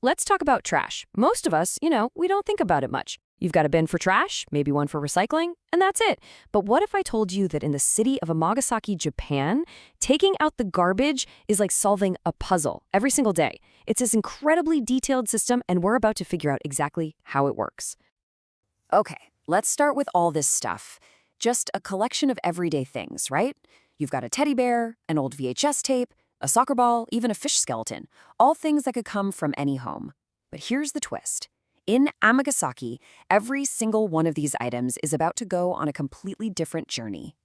Let's talk about trash. Most of us, we don't think about it much. You've got a bin for trash, maybe one for recycling, and that's it. But what if I told you that in the city of Amagasaki, Japan, taking out the garbage is like solving a puzzle every single day? It's this incredibly detailed system, and we're about to figure out exactly how it works. Okay, let's start with all this stuff. Just a collection of everyday things, right? You've got a teddy bear, an old VHS tape, a soccer ball, even a fish skeleton, all things that could come from any home. But here's the twist. In Amagasaki, every single one of these items is about to go on a completely different journey.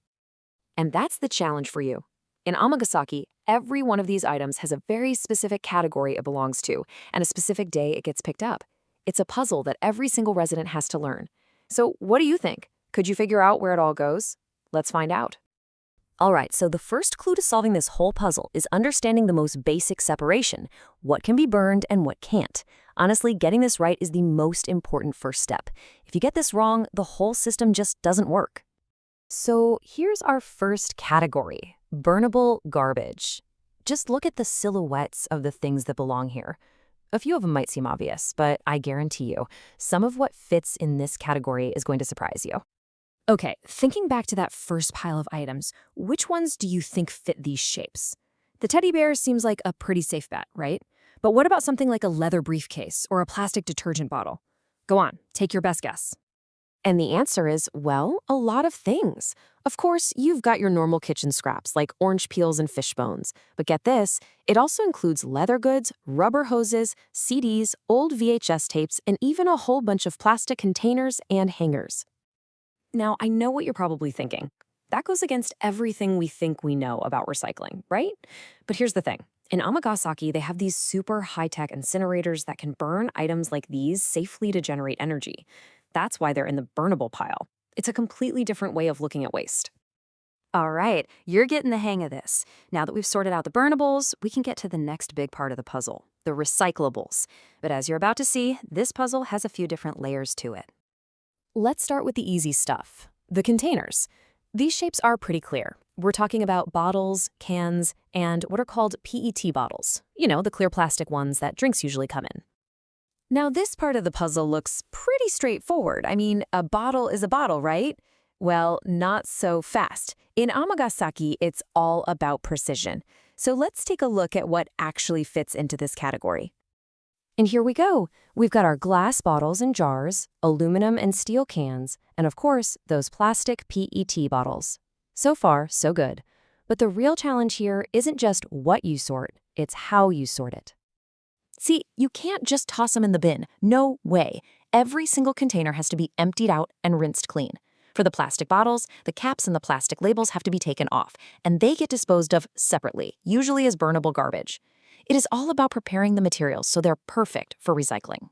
And that's the challenge for you. In Amagasaki, every one of these items has a very specific category it belongs to, and a specific day it gets picked up. It's a puzzle that every single resident has to learn. So what do you think? Could you figure out where it all goes? Let's find out. All right, so the first clue to solving this whole puzzle is understanding the most basic separation, what can be burned and what can't. Honestly, getting this right is the most important first step. If you get this wrong, the whole system just doesn't work. So here's our first category, burnable garbage. Just look at the silhouettes of the things that belong here. A few of them might seem obvious, but I guarantee you, some of what fits in this category is going to surprise you. Okay, thinking back to that first pile of items, which ones do you think fit these shapes? The teddy bear seems like a pretty safe bet, right? But what about something like a leather briefcase or a plastic detergent bottle? Go on, take your best guess. And the answer is, well, a lot of things. Of course, you've got your normal kitchen scraps like orange peels and fish bones. But get this, it also includes leather goods, rubber hoses, CDs, old VHS tapes, and even a whole bunch of plastic containers and hangers. Now, I know what you're probably thinking. That goes against everything we think we know about recycling, right? But here's the thing. In Amagasaki, they have these super high-tech incinerators that can burn items like these safely to generate energy. That's why they're in the burnable pile. It's a completely different way of looking at waste. All right, you're getting the hang of this. Now that we've sorted out the burnables, we can get to the next big part of the puzzle, the recyclables. But as you're about to see, this puzzle has a few different layers to it. Let's start with the easy stuff, the containers. These shapes are pretty clear. We're talking about bottles, cans, and what are called PET bottles. The clear plastic ones that drinks usually come in. Now, this part of the puzzle looks pretty straightforward. I mean, a bottle is a bottle, right? Well, not so fast. In Amagasaki, it's all about precision. So let's take a look at what actually fits into this category. And here we go. We've got our glass bottles and jars, aluminum and steel cans, and of course, those plastic PET bottles. So far, so good. But the real challenge here isn't just what you sort, it's how you sort it. See, you can't just toss them in the bin. No way. Every single container has to be emptied out and rinsed clean. For the plastic bottles, the caps and the plastic labels have to be taken off, and they get disposed of separately, usually as burnable garbage. It is all about preparing the materials so they're perfect for recycling.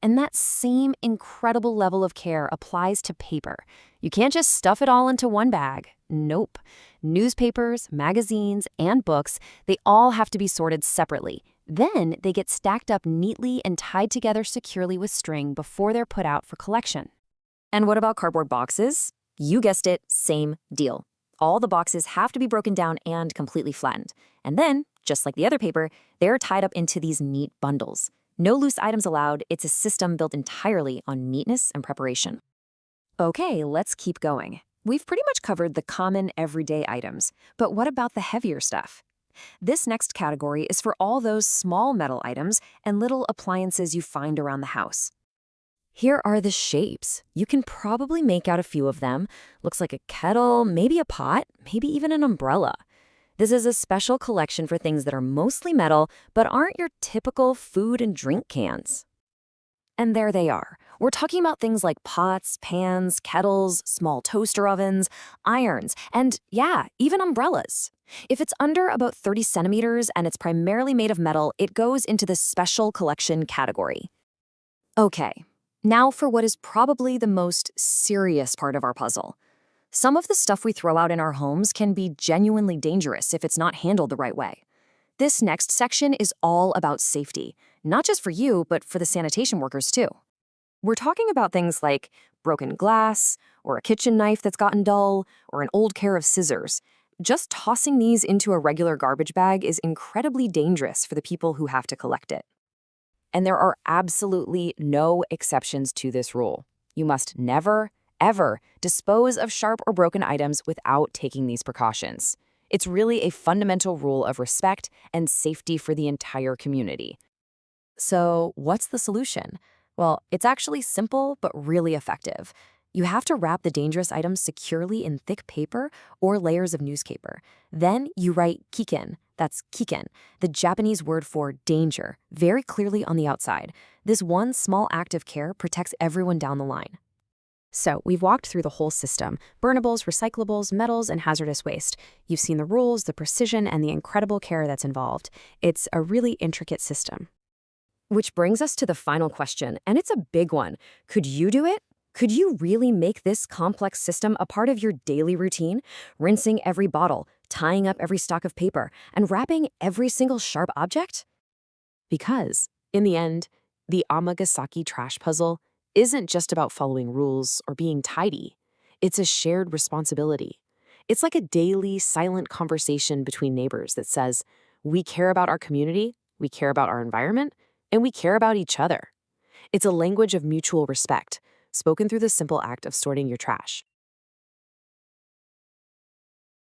And that same incredible level of care applies to paper. You can't just stuff it all into one bag. Nope. Newspapers, magazines, and books, they all have to be sorted separately. Then they get stacked up neatly and tied together securely with string before they're put out for collection. And what about cardboard boxes? You guessed it, same deal. All the boxes have to be broken down and completely flattened. And then, just like the other paper, they're tied up into these neat bundles. No loose items allowed. It's a system built entirely on neatness and preparation. Okay, let's keep going. We've pretty much covered the common everyday items, but what about the heavier stuff? This next category is for all those small metal items and little appliances you find around the house. Here are the shapes. You can probably make out a few of them. Looks like a kettle, maybe a pot, maybe even an umbrella. This is a special collection for things that are mostly metal, but aren't your typical food and drink cans. And there they are. We're talking about things like pots, pans, kettles, small toaster ovens, irons, and yeah, even umbrellas. If it's under about 30 centimeters and it's primarily made of metal, it goes into the special collection category. Okay, now for what is probably the most serious part of our puzzle. Some of the stuff we throw out in our homes can be genuinely dangerous if it's not handled the right way. This next section is all about safety, not just for you, but for the sanitation workers too. We're talking about things like broken glass, or a kitchen knife that's gotten dull, or an old pair of scissors. Just tossing these into a regular garbage bag is incredibly dangerous for the people who have to collect it. And there are absolutely no exceptions to this rule. You must never, ever dispose of sharp or broken items without taking these precautions. It's really a fundamental rule of respect and safety for the entire community. So, what's the solution? Well, it's actually simple but really effective. You have to wrap the dangerous items securely in thick paper or layers of newspaper. Then you write kiken, that's kiken, the Japanese word for danger, very clearly on the outside. This one small act of care protects everyone down the line. So, we've walked through the whole system: burnables, recyclables, metals, and hazardous waste. You've seen the rules, the precision, and the incredible care that's involved. It's a really intricate system. Which brings us to the final question, and it's a big one. Could you do it? Could you really make this complex system a part of your daily routine? Rinsing every bottle, tying up every stock of paper, and wrapping every single sharp object? Because, in the end, the Amagasaki trash puzzle isn't just about following rules or being tidy. It's a shared responsibility. It's like a daily, silent conversation between neighbors that says, we care about our community, we care about our environment, and we care about each other. It's a language of mutual respect, spoken through the simple act of sorting your trash.